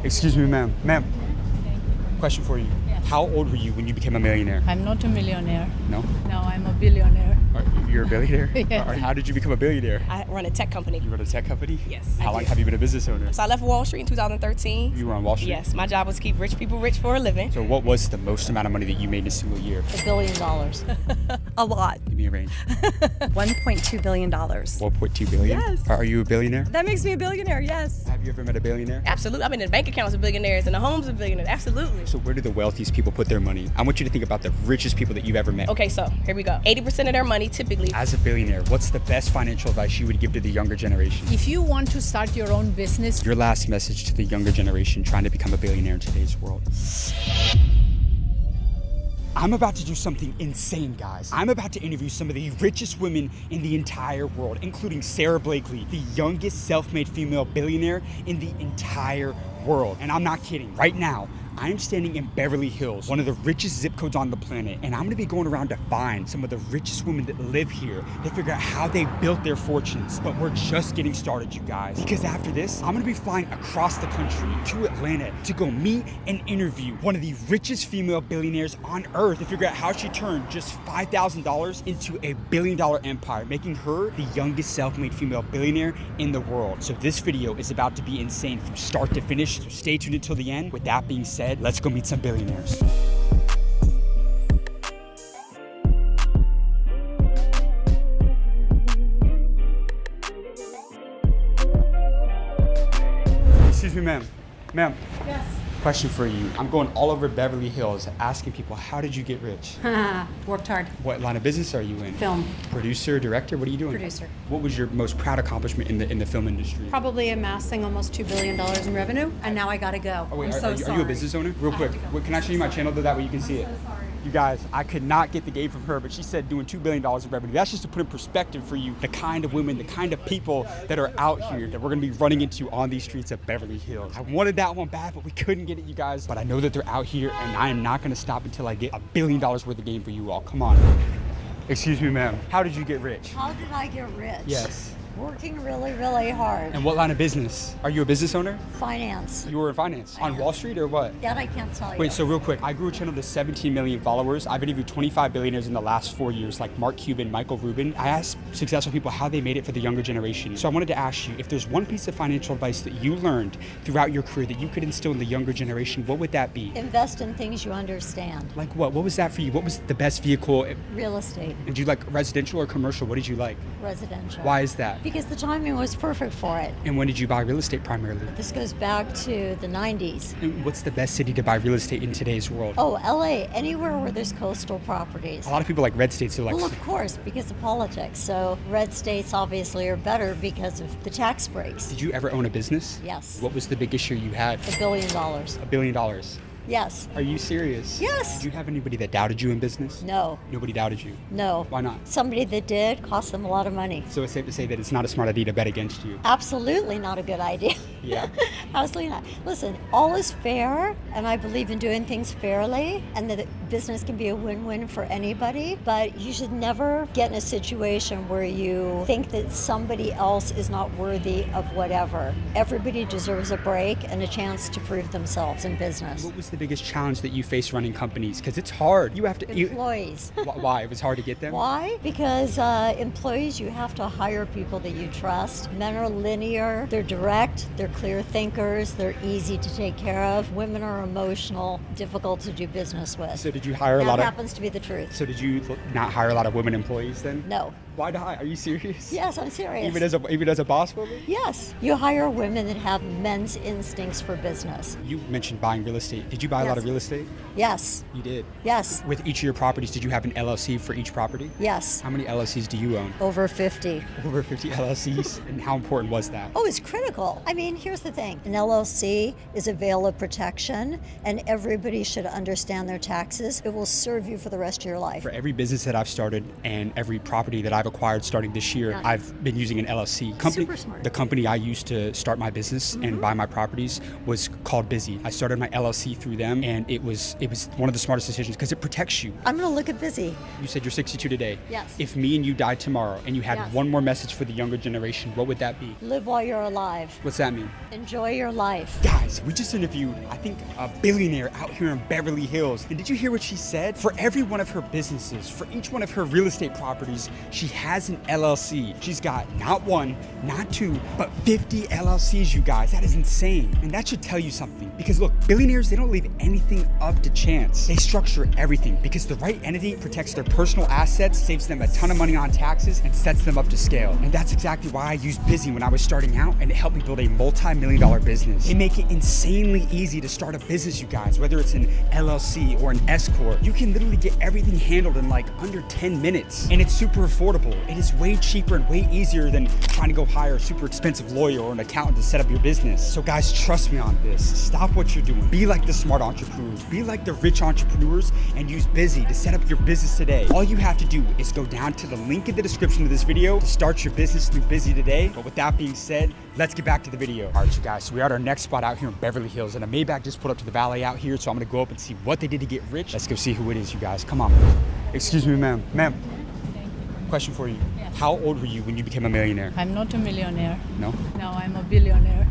Excuse me, ma'am. Ma'am, question for you. Yes. How old were you when you became a millionaire? I'm not a millionaire. No? No, I'm a billionaire. You're a billionaire? Yes. Or how did you become a billionaire? I run a tech company. You run a tech company? Yes, I How long do. have you been a business owner? So I left Wall Street in 2013. You were on Wall Street? Yes, my job was to keep rich people rich for a living. So what was the most amount of money that you made in a single year? $1 billion. A lot. Give me a range. $1.2 billion. 1.2 billion? Yes. Are you a billionaire? That makes me a billionaire, yes. Have you ever met a billionaire? Absolutely. I've been in bank accounts of billionaires and the homes of billionaires. Absolutely. So where do the wealthiest people put their money? I want you to think about the richest people that you've ever met. Okay, so here we go. 80% of their money typically. As a billionaire, what's the best financial advice you would give to the younger generation? If you want to start your own business, Your last message to the younger generation trying to become a billionaire in today's world. I'm about to do something insane, guys. I'm about to interview some of the richest women in the entire world, including Sarah Blakely, the youngest self-made female billionaire in the entire world. And I'm not kidding. Right now, I'm standing in Beverly Hills, one of the richest zip codes on the planet, and I'm gonna be going around to find some of the richest women that live here to figure out how they built their fortunes. But we're just getting started, you guys, because after this, I'm gonna be flying across the country to Atlanta to go meet and interview one of the richest female billionaires on earth to figure out how she turned just $5,000 into a $1 billion empire, making her the youngest self-made female billionaire in the world. So this video is about to be insane from start to finish, so stay tuned until the end. With that being said, let's go meet some billionaires. Excuse me, ma'am. Ma'am. Yes. Question for you. I'm going all over Beverly Hills asking people, how did you get rich? Worked hard. What line of business are you in? Film. Producer, director, what are you doing? Producer. What was your most proud accomplishment in the film industry? Probably amassing almost $2 billion in revenue, and now I gotta go. Oh, wait, I'm so are sorry. you a business owner? Real quick, can I show you my channel so that way you can see it? You guys, I could not get the game from her, but she said doing $2 billion in revenue. That's just to put in perspective for you the kind of women, the kind of people that are out here that we're gonna be running into on these streets of Beverly Hills. I wanted that one bad, but we couldn't get it, you guys. But I know that they're out here, and I am not gonna stop until I get $1 billion worth of game for you all. Come on. Excuse me, ma'am. How did you get rich? How did I get rich? Yes. Working really, really hard. And what line of business? Are you a business owner? Finance. You were in finance. On Wall Street or what? That I can't tell you. Wait, so real quick, I grew a channel to 17 million followers. I've interviewed 25 billionaires in the last 4 years, like Mark Cuban, Michael Rubin. I asked successful people how they made it for the younger generation. So I wanted to ask you, if there's one piece of financial advice that you learned throughout your career that you could instill in the younger generation, what would that be? Invest in things you understand. Like what? What was that for you? What was the best vehicle? Real estate, Did you like residential or commercial? What did you like? residential. Why is that? Because the timing was perfect for it. And when did you buy real estate primarily? This goes back to the 90s. And what's the best city to buy real estate in today's world? Oh, LA, anywhere where there's coastal properties. A lot of people like red states, so like Well, of course, because of politics. So red states obviously are better because of the tax breaks. Did you ever own a business? Yes. What was the biggest year you had? $1 billion. $1 billion. Yes. Are you serious? Yes. Did you have anybody that doubted you in business? No. Nobody doubted you. No. Why not? Somebody that did cost them a lot of money. So it's safe to say that it's not a smart idea to bet against you. Absolutely not a good idea. Yeah. Absolutely not. Listen, all is fair, and I believe in doing things fairly, and that business can be a win-win for anybody, but you should never get in a situation where you think that somebody else is not worthy of whatever. Everybody deserves a break and a chance to prove themselves in business. What was the biggest challenge that you face running companies? Because it's hard. You have to. Employees. Why? It was hard to get them? Why? Because employees, you have to hire people that you trust. Men are linear, they're direct, they're clear thinkers, they're easy to take care of. Women are emotional, difficult to do business with. So did you hire a That lot of... happens to be the truth. So did you not hire a lot of women employees then? No. Why not? Are you serious? Yes, I'm serious. Even as a boss woman? Yes. You hire women that have men's instincts for business. You mentioned buying real estate. Did you buy a lot Yes. of real estate? Yes. You did. Yes. With each of your properties, did you have an LLC for each property? Yes. How many LLCs do you own? Over 50. Over 50 LLCs? And how important was that? Oh, it's critical. I mean, here's the thing. An LLC is a veil of protection, and everybody should understand their taxes. It will serve you for the rest of your life. For every business that I've started and every property that I've acquired starting this year, Yeah. I've been using an LLC. Super smart. The company I used to start my business and buy my properties was called Busy. I started my LLC through them, and it was one of the smartest decisions because it protects you. I'm going to look at Busy. You said you're 62 today. Yes. If me and you died tomorrow and you had Yes. one more message for the younger generation, what would that be? Live while you're alive. What's that mean? Enjoy your life. Guys, we just interviewed, I think, a billionaire out here in Beverly Hills. And did you hear what she said? For every one of her businesses, for each one of her real estate properties, she has an LLC. She's got not one, not two, but 50 LLCs, you guys. That is insane. And that should tell you something. Because look, billionaires, they don't leave anything up to chance. They structure everything because the right entity protects their personal assets, saves them a ton of money on taxes, and sets them up to scale. And that's exactly why I used Busy when I was starting out, and it helped me build a multi-million-dollar business. They make it insanely easy to start a business, you guys, whether it's an LLC or an S Corp. You can literally get everything handled in like under 10 minutes, and it's super affordable. It is way cheaper and way easier than trying to go hire a super expensive lawyer or an accountant to set up your business. So guys, trust me on this. Stop what you're doing. Be like the smart entrepreneurs. Be like the rich entrepreneurs and use Busy to set up your business today. All you have to do is go down to the link in the description of this video to start your business through Busy today. But with that being said, let's get back to the video. All right, you guys, so we're at our next spot out here in Beverly Hills, and a Maybach just pulled up to the valet out here, so I'm gonna go up and see what they did to get rich. Let's go see who it is, you guys. Come on. Excuse me, ma'am. Ma'am, question for you. Yes. How old were you when you became a millionaire? I'm not a millionaire. No? No, I'm a billionaire.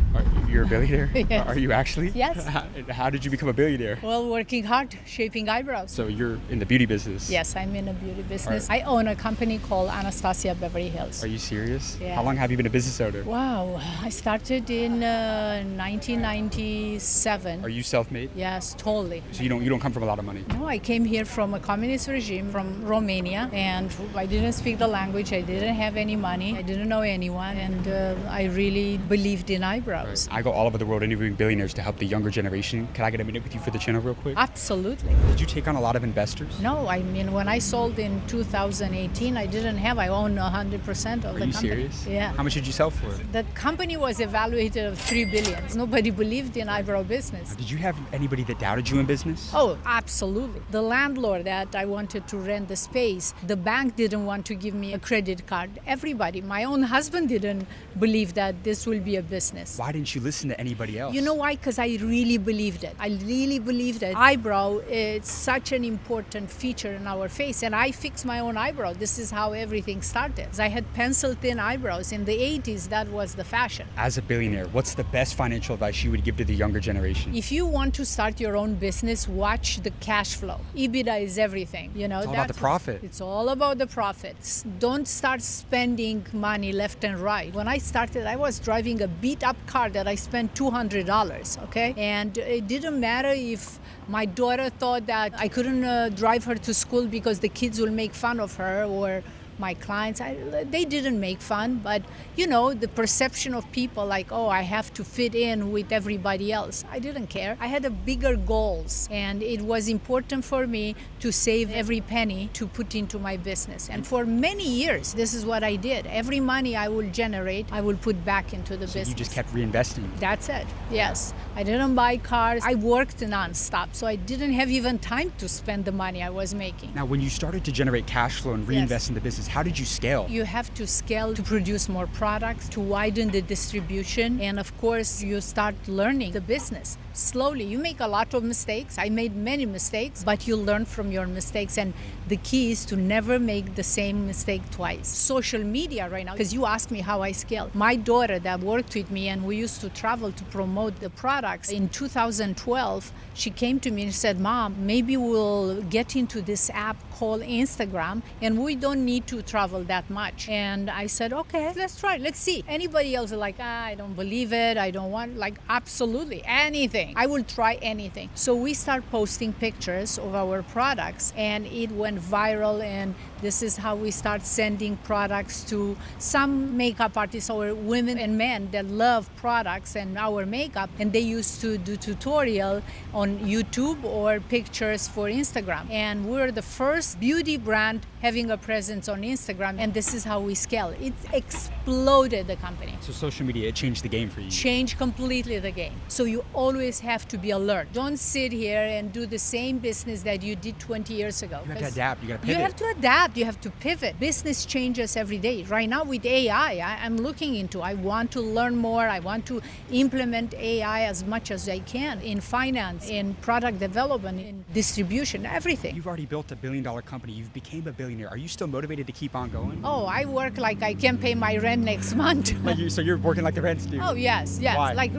You're a billionaire? Yes. Are you actually? Yes. How did you become a billionaire? Well, working hard, shaping eyebrows. So you're in the beauty business? Yes, I'm in a beauty business. I own a company called Anastasia Beverly Hills. Are you serious? Yeah. How long have you been a business owner? Wow, I started in 1997. Are you self-made? Yes, totally. So you don't come from a lot of money? No, I came here from a communist regime from Romania, and I didn't speak the language. I didn't have any money. I didn't know anyone, and I really believed in eyebrows. I go all over the world interviewing billionaires to help the younger generation. Can I get a minute with you for the channel real quick? Absolutely. Did you take on a lot of investors? No, I mean, when I sold in 2018, I didn't have, I own 100% of the company. Are you serious? Yeah. How much did you sell for? The company was evaluated of $3 billion. Nobody believed in eyebrow business. Did you have anybody that doubted you in business? Oh, absolutely. The landlord that I wanted to rent the space, the bank didn't want to give me a credit card. Everybody, my own husband didn't believe that this will be a business. Why didn't you listen to anybody else? You know why? Because I really believed it. I really believed it. Eyebrow is such an important feature in our face, and I fixed my own eyebrow. This is how everything started. I had pencil-thin eyebrows. In the 80s, that was the fashion. As a billionaire, what's the best financial advice you would give to the younger generation? If you want to start your own business, watch the cash flow. EBITDA is everything. You know, It's all about the profit. It's all about the profits. Don't start spending money left and right. When I started, I was driving a beat-up car that I spent $200, okay? And it didn't matter if my daughter thought that I couldn't drive her to school because the kids will make fun of her, or my clients, they didn't make fun, but you know, the perception of people like, oh, I have to fit in with everybody else. I didn't care. I had a bigger goals, and it was important for me to save every penny to put into my business. And for many years, this is what I did. Every money I will generate, I will put back into the business. You just kept reinvesting. That's it. Yes. I didn't buy cars. I worked non-stop, so I didn't have even time to spend the money I was making. Now, when you started to generate cash flow and reinvest in the business, how did you scale? You have to scale to produce more products, to widen the distribution, and of course, you start learning the business. Slowly, you make a lot of mistakes. I made many mistakes, but you learn from your mistakes, and the key is to never make the same mistake twice. Social media right now, because you asked me how I scaled. My daughter that worked with me, and we used to travel to promote the products, in 2012, she came to me and said, Mom, maybe we'll get into this app called Instagram, and we don't need to travel that much. And I said, okay, let's try it. Let's see. Anybody else is like, I don't believe it. I don't want, like, absolutely anything. I will try anything. So we start posting pictures of our products, and it went viral, and this is how we start sending products to some makeup artists or women and men that love products and our makeup, and they used to do tutorial on YouTube or pictures for Instagram. And we're the first beauty brand having a presence on Instagram, and this is how we scale. It exploded the company. So social media, it changed the game for you. Change completely the game. So you always have to be alert. Don't sit here and do the same business that you did 20 years ago. You have to adapt. You got to pivot. You have to adapt. You have to pivot. Business changes every day. Right now with AI, I'm looking into. I want to learn more. I want to implement AI as much as I can in finance, in product development, in distribution, everything. You've already built $1 billion company. You've became a billionaire. Are you still motivated to keep on going? Oh, I work like I can pay my rent next month. So you're working like the rents do? Oh, yes. Why? Like,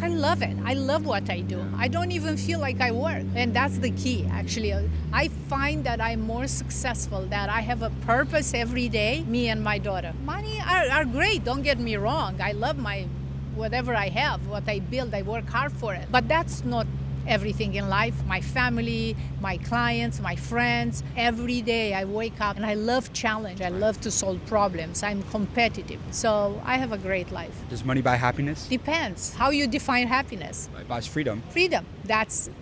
I love it. I love what I do. I don't even feel like I work. And that's the key, actually. I find that I'm more successful, that I have a purpose every day, me and my daughter. Money are great, don't get me wrong. I love whatever I have, what I build, I work hard for it. But that's not everything in life. My family, my clients, my friends. Every day I wake up and I love challenge. I love to solve problems. I'm competitive. So I have a great life. Does money buy happiness? Depends how you define happiness. It buys freedom. Freedom.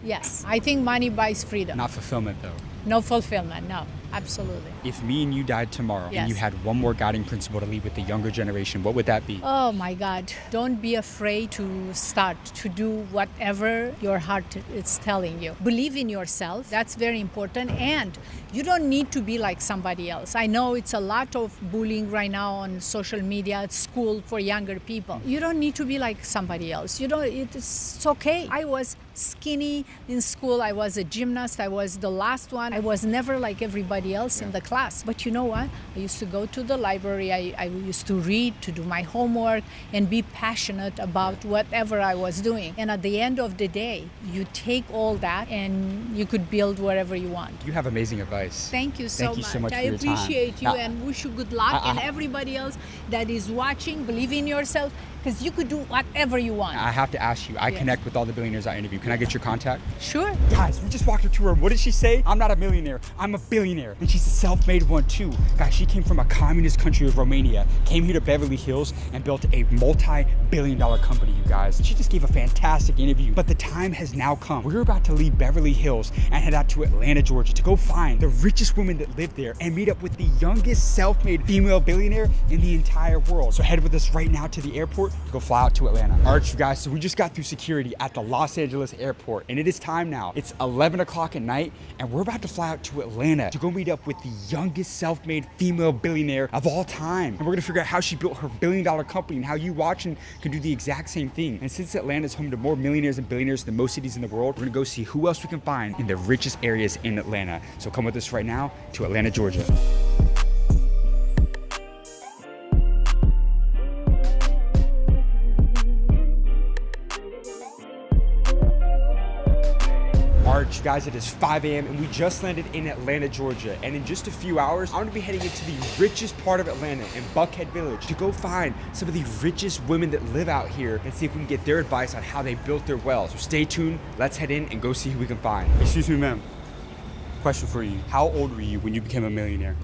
Yes. I think money buys freedom. Not fulfillment, though. No fulfillment. No, absolutely. If me and you died tomorrow and you had one more guiding principle to leave with the younger generation, what would that be? Oh my God. Don't be afraid to start, to do whatever your heart is telling you. Believe in yourself. That's very important. And you don't need to be like somebody else. I know it's a lot of bullying right now on social media at school for younger people. You don't need to be like somebody else. It's okay. I was skinny in school. I was a gymnast. I was the last one. I was never like everybody else in the class. But you know what? I used to go to the library. I used to read, to do my homework, and be passionate about whatever I was doing. And at the end of the day, you take all that and you could build wherever you want. You have amazing advice. Thank you so much. I appreciate you and wish you good luck. And everybody else that is watching, believe in yourself, because you could do whatever you want. I have to ask you, I connect with all the billionaires I interview. Can I get your contact? Sure. Guys, we just walked up to her. What did she say? I'm not a millionaire. I'm a billionaire. And she's a self-made one too. Guys, she came from a communist country of Romania, came here to Beverly Hills and built a multi-billion-dollar company, you guys. She just gave a fantastic interview. But the time has now come. We're about to leave Beverly Hills and head out to Atlanta, Georgia to go find the richest women that live there and meet up with the youngest self-made female billionaire in the entire world. So head with us right now to the airport to go fly out to Atlanta. All right, you guys, so we just got through security at the Los Angeles airport and it is time now. It's 11 o'clock at night and we're about to fly out to Atlanta to go meet up with the youngest self-made female billionaire of all time. And we're gonna figure out how she built her billion-dollar company and how you watching can do the exact same thing. And since Atlanta is home to more millionaires and billionaires than most cities in the world, we're gonna go see who else we can find in the richest areas in Atlanta. So come with us right now to Atlanta, Georgia. You guys, it is 5 a.m. and we just landed in Atlanta, Georgia. And in just a few hours, I'm gonna be heading into the richest part of Atlanta in Buckhead Village to go find some of the richest women that live out here and see if we can get their advice on how they built their wealth. So stay tuned, let's head in and go see who we can find. Excuse me, ma'am. Question for you. How old were you when you became a millionaire?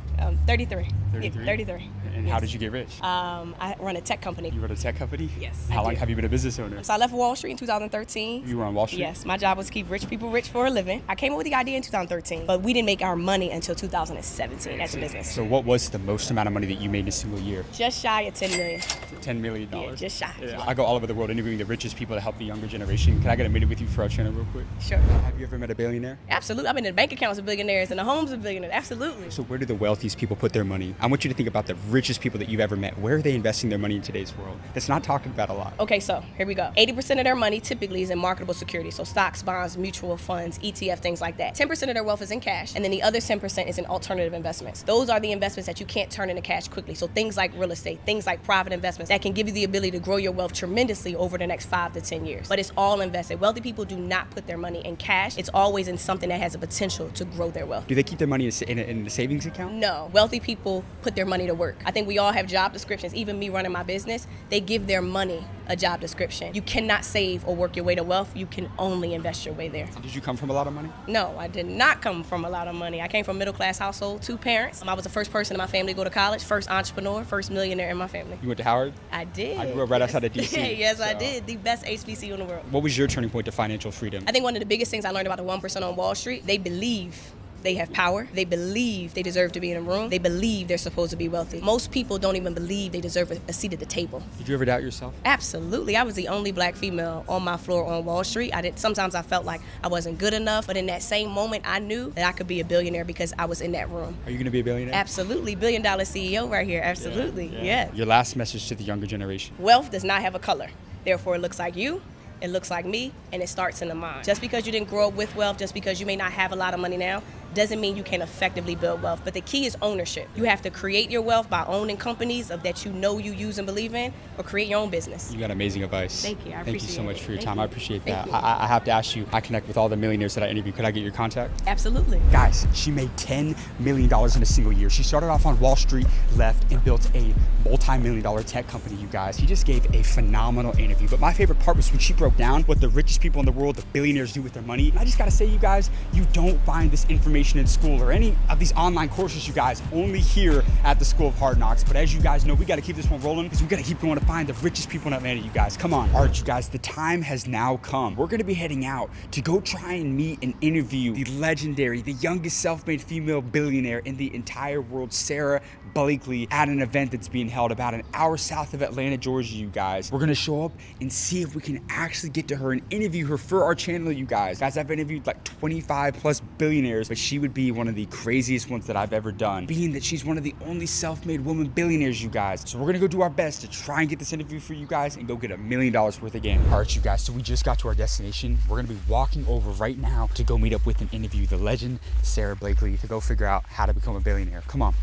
33. 33? 33. And how did you get rich? I run a tech company. You run a tech company? Yes. How long have you been a business owner? So I left Wall Street in 2013. You were on Wall Street? Yes. My job was to keep rich people rich for a living. I came up with the idea in 2013, but we didn't make our money until 2017 as a business. So what was the most amount of money that you made in a single year? Just shy of 10 million. $10 million? Yeah, just shy. Yeah. I go all over the world interviewing the richest people to help the younger generation. Can I get a minute with you for our channel real quick? Sure. Have you ever met a billionaire? Absolutely. I've been in bank accounts of billionaires and the homes of billionaires. Absolutely. So where do the wealthiest people put their money? I want you to think about the richest people that you've ever met. Where are they investing their money in today's world? It's not talked about a lot. Okay, so here we go. 80% of their money typically is in marketable securities. So stocks, bonds, mutual funds, ETF, things like that. 10% of their wealth is in cash. And then the other 10% is in alternative investments. Those are the investments that you can't turn into cash quickly. So things like real estate, things like private investments that can give you the ability to grow your wealth tremendously over the next 5 to 10 years. But it's all invested. Wealthy people do not put their money in cash. It's always in something that has a potential to grow their wealth. Do they keep their money in the savings account? No. Wealthy people put their money to work. I think we all have job descriptions. Even me running my business, they give their money a job description. You cannot save or work your way to wealth. You can only invest your way there. Did you come from a lot of money? No, I did not come from a lot of money. I came from a middle-class household, 2 parents. I was the first person in my family to go to college, first entrepreneur, first millionaire in my family. You went to Howard? I did. I grew up right outside of D.C. Yes, so. I did. The best HBCU in the world. What was your turning point to financial freedom? I think one of the biggest things I learned about the 1% on Wall Street, they believe They have power. They believe they deserve to be in a room. They believe they're supposed to be wealthy. Most people don't even believe they deserve a seat at the table. Did you ever doubt yourself? Absolutely. I was the only black female on my floor on Wall Street. Sometimes I felt like I wasn't good enough, but in that same moment, I knew that I could be a billionaire because I was in that room. Are you going to be a billionaire? Absolutely. $1 billion CEO right here. Absolutely. Yeah. Your last message to the younger generation. Wealth does not have a color. Therefore, it looks like you. It looks like me, and it starts in the mind. Just because you didn't grow up with wealth, just because you may not have a lot of money now, doesn't mean you can effectively build wealth. But the key is ownership. You have to create your wealth by owning companies that you know you use and believe in, or create your own business. You got amazing advice. Thank you. I appreciate it. Thank you so much for your Thank time. you. I appreciate that. Thank you. I have to ask you, I connect with all the millionaires that I interview. Could I get your contact? Absolutely. Guys, she made $10 million in a single year. She started off on Wall Street, left, and built a multi-million-dollar tech company, you guys. She just gave a phenomenal interview. But my favorite part was when she broke down what the richest people in the world, the billionaires, do with their money. And I just gotta say, you guys, you don't find this information in school or any of these online courses, you guys, only here at the School of Hard Knocks. But as you guys know, we gotta keep this one rolling because we gotta keep going to find the richest people in Atlanta, you guys. Come on. All right, you guys, the time has now come. We're gonna be heading out to go try and meet and interview the legendary, the youngest self-made female billionaire in the entire world, Sarah Blakely, at an event that's being held about an hour south of Atlanta, Georgia, you guys. We're gonna show up and see if we can actually get to her and interview her for our channel, you guys. Guys, I've interviewed like 25 plus billionaires, but she would be one of the craziest ones that I've ever done, being that she's one of the only self-made woman billionaires, you guys. So we're gonna go do our best to try and get this interview for you guys and go get $1 million worth of game. All right, you guys, so we just got to our destination. We're gonna be walking over right now to go meet up with and interview the legend, Sarah Blakely, to go figure out how to become a billionaire. Come on.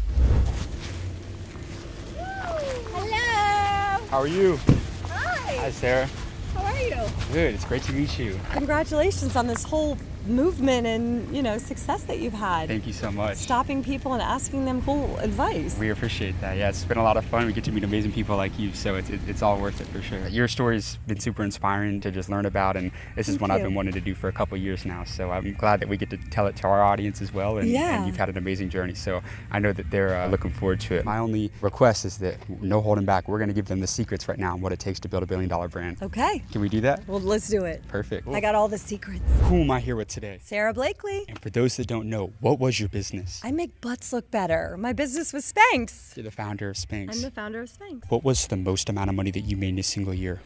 Hello. How are you? Hi. Hi, Sarah. How are you? Good, it's great to meet you. Congratulations on this whole movement and, success that you've had. Thank you so much. Stopping people and asking them cool advice. We appreciate that. Yeah, it's been a lot of fun. We get to meet amazing people like you, so it's all worth it for sure. Your story's been super inspiring to just learn about, and this is one I've been wanting to do for a couple years now. So I'm glad that we get to tell it to our audience as well, and you've had an amazing journey. So I know that they're looking forward to it. My only request is that no holding back. We're going to give them the secrets right now on what it takes to build $1 billion brand. Okay. Can we do that? Well, let's do it. Perfect. I got all the secrets. Who am I here with today? Sarah Blakely. And for those that don't know, what was your business? I make butts look better. My business was Spanx. You're the founder of Spanx. I'm the founder of Spanx. What was the most amount of money that you made in a single year?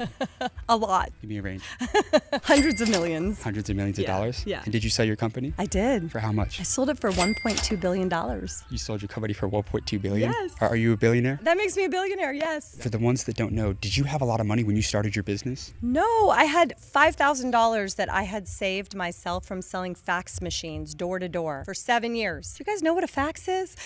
A lot. Give me a range. Hundreds of millions. Hundreds of millions of dollars? Yeah. And did you sell your company? I did. For how much? I sold it for $1.2 billion. You sold your company for $1.2 billion? Yes. Are you a billionaire? That makes me a billionaire, yes. For the ones that don't know, did you have a lot of money when you started your business? No, I had $5,000 that I had saved myself from selling fax machines door to door for 7 years. Do you guys know what a fax is?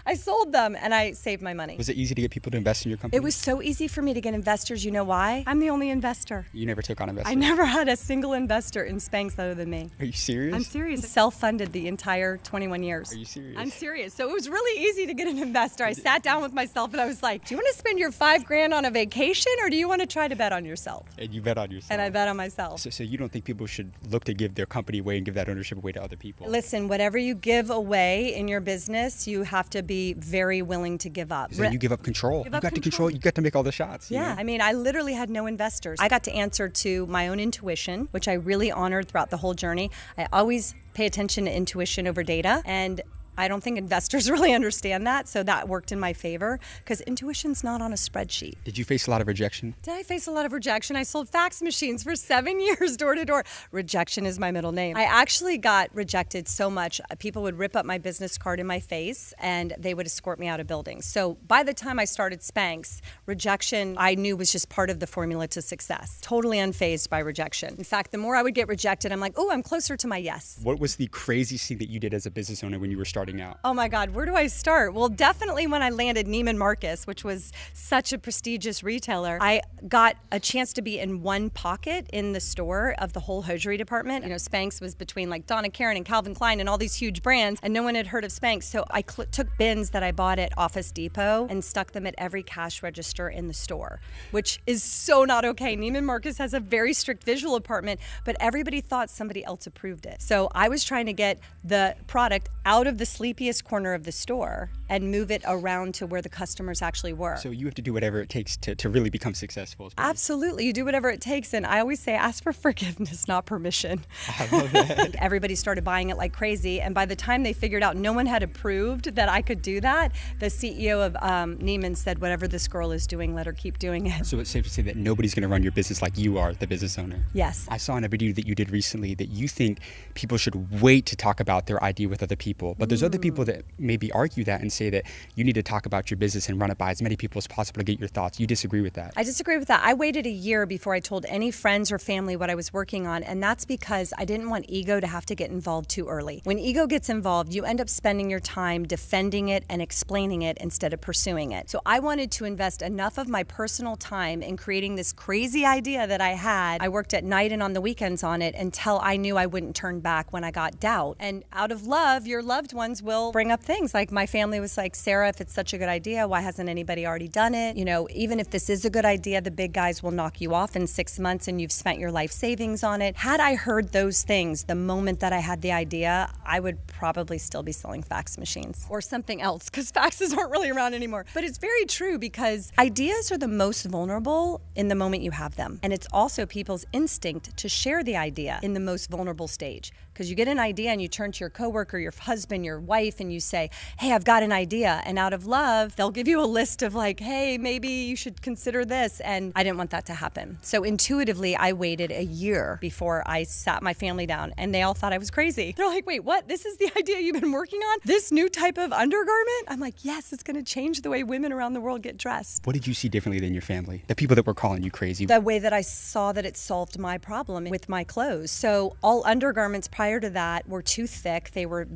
I sold them and I saved my money. Was it easy to get people to invest in your company? It was so easy for me to get investors. You know why? I'm the only investor. You never took on investors? I never had a single investor in Spanx other than me. Are you serious? I'm serious. Self-funded the entire 21 years. Are you serious? I'm serious. So it was really easy to get an investor. I sat down with myself and I was like, do you want to spend your $5,000 on a vacation or do you want to try to bet on yourself? And you bet on yourself. And I bet on myself. So you don't think people should look to give their company away and give that ownership away to other people? Listen, whatever you give away in your business, you have to be very willing to give up. So you give up control. You got to control. You got to make all the shots. Yeah, you know? I mean, I literally had no investors. I got to answer to my own intuition, which I really honored throughout the whole journey. I always pay attention to intuition over data, and I don't think investors really understand that, so that worked in my favor because intuition's not on a spreadsheet. Did you face a lot of rejection? Did I face a lot of rejection? I sold fax machines for 7 years door to door. Rejection is my middle name. I actually got rejected so much, people would rip up my business card in my face and they would escort me out of buildings. So by the time I started Spanx, rejection I knew was just part of the formula to success. Totally unfazed by rejection. In fact, the more I would get rejected, I'm like, oh, I'm closer to my yes. What was the craziest thing that you did as a business owner when you were starting out? Oh my God, where do I start? Well, definitely when I landed Neiman Marcus, which was such a prestigious retailer, I got a chance to be in one pocket in the store of the whole hosiery department. You know, Spanx was between like Donna Karan and Calvin Klein and all these huge brands, and no one had heard of Spanx. So I took bins that I bought at Office Depot and stuck them at every cash register in the store, which is so not okay. Neiman Marcus has a very strict visual department, but everybody thought somebody else approved it. So I was trying to get the product out of the sleepiest corner of the store and move it around to where the customers actually were. So you have to do whatever it takes to really become successful. Absolutely. You do whatever it takes. And I always say, ask for forgiveness, not permission. I love that. Everybody started buying it like crazy. And by the time they figured out no one had approved that I could do that, the CEO of Neiman said, whatever this girl is doing, let her keep doing it. So it's safe to say that nobody's going to run your business like you are the business owner. Yes. I saw in a video that you did recently that you think people should wait to talk about their idea with other people. But there's other people that maybe argue that and say that you need to talk about your business and run it by as many people as possible to get your thoughts. You disagree with that? I disagree with that. I waited a year before I told any friends or family what I was working on, and that's because I didn't want ego to have to get involved too early. When ego gets involved, you end up spending your time defending it and explaining it instead of pursuing it. So I wanted to invest enough of my personal time in creating this crazy idea that I had. I worked at night and on the weekends on it until I knew I wouldn't turn back when I got doubt. And out of love, your loved ones will bring up things like my family was like, Sarah, if it's such a good idea, why hasn't anybody already done it? You know, even if this is a good idea, the big guys will knock you off in 6 months and you've spent your life savings on it. Had I heard those things the moment that I had the idea, I would probably still be selling fax machines or something else because faxes aren't really around anymore. But it's very true because ideas are the most vulnerable in the moment you have them. And it's also people's instinct to share the idea in the most vulnerable stage. Because you get an idea and you turn to your coworker, your husband, your wife, and you say, hey, I've got an idea. And out of love, they'll give you a list of like, hey, maybe you should consider this. And I didn't want that to happen. So intuitively, I waited a year before I sat my family down and they all thought I was crazy. They're like, wait, what? This is the idea you've been working on? This new type of undergarment? I'm like, yes, it's going to change the way women around the world get dressed. What did you see differently than your family? The people that were calling you crazy? The way that I saw that it solved my problem with my clothes. So all undergarments prior to that were too thick. They were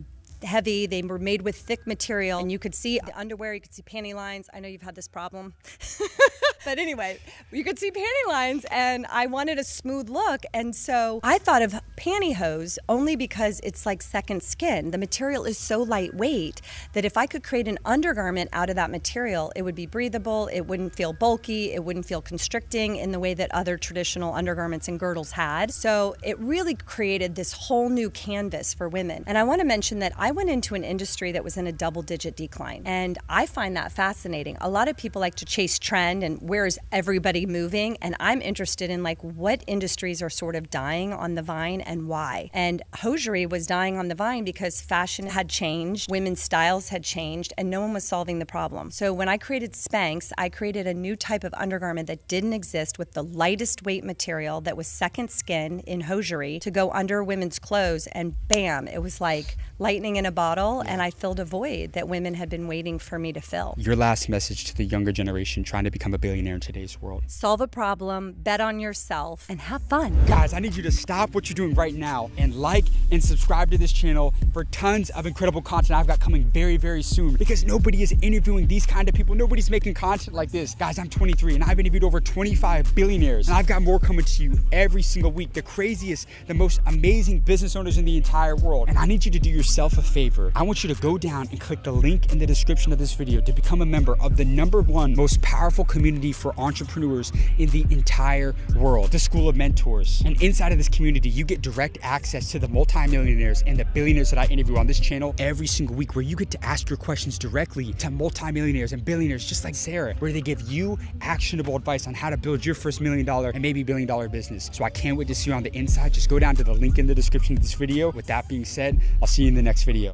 heavy. They were made with thick material. And you could see the underwear, you could see panty lines. I know you've had this problem. But anyway, you could see panty lines and I wanted a smooth look. And so I thought of pantyhose only because it's like second skin. The material is so lightweight that if I could create an undergarment out of that material, it would be breathable, it wouldn't feel bulky, it wouldn't feel constricting in the way that other traditional undergarments and girdles had. So it really created this whole new canvas for women. And I want to mention that I went into an industry that was in a double-digit decline. And I find that fascinating. A lot of people like to chase trend and where is everybody moving? And I'm interested in like what industries are sort of dying on the vine and why. And hosiery was dying on the vine because fashion had changed, women's styles had changed, and no one was solving the problem. So when I created Spanx, I created a new type of undergarment that didn't exist with the lightest weight material that was second skin in hosiery to go under women's clothes, and bam, it was like lightning in a bottle, and I filled a void that women had been waiting for me to fill. Your last message to the younger generation trying to become a billionaire in today's world? Solve a problem, bet on yourself, and have fun. Guys, I need you to stop what you're doing right now and like and subscribe to this channel for tons of incredible content I've got coming very, very soon, because nobody is interviewing these kind of people. Nobody's making content like this. Guys, I'm 23 and I've interviewed over 25 billionaires, and I've got more coming to you every single week. The craziest, the most amazing business owners in the entire world. And I need you to do yourself a favor. I want you to go down and click the link in the description of this video to become a member of the #1 most powerful community for entrepreneurs in the entire world, the School of Mentors. And inside of this community, you get direct access to the multimillionaires and the billionaires that I interview on this channel every single week, where you get to ask your questions directly to multimillionaires and billionaires just like Sarah, where they give you actionable advice on how to build your first $1 million and maybe $1 billion business. So I can't wait to see you on the inside. Just go down to the link in the description of this video. With that being said, I'll see you in the next video.